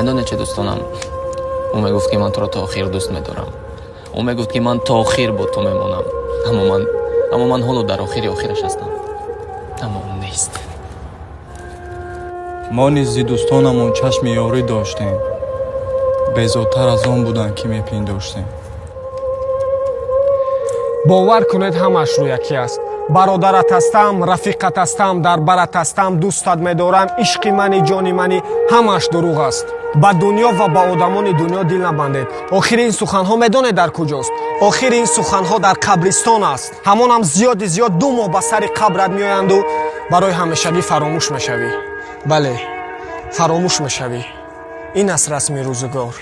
میدونی چه دوستانم؟ اون میگفت که من تو رو تا آخر دوست میدارم. اون میگفت که من تا آخر با تو میمونم. اما من حالا در آخرش هستم. اما اون نیست. ما نیز دوستانمون چشم یاری داشتیم. بزودتر از آن بودن که میپنداشتیم. باور کنید همش رو یکی است. برادرت هستم، رفیقت هستم، در برت هستم، دوستت میدارم، عشق منی، جانی منی، همش دروغ است. با دنیا و با آدمان دنیا دل نبندید. آخر این سخنها میدونید در کجاست؟ آخر این سخنها در قبرستان است. همان هم زیاد 2 ماه به سر قبرت میآیند و برای همیشگی فراموش میشوی. بله، فراموش میشوی. این است رسم روزگار.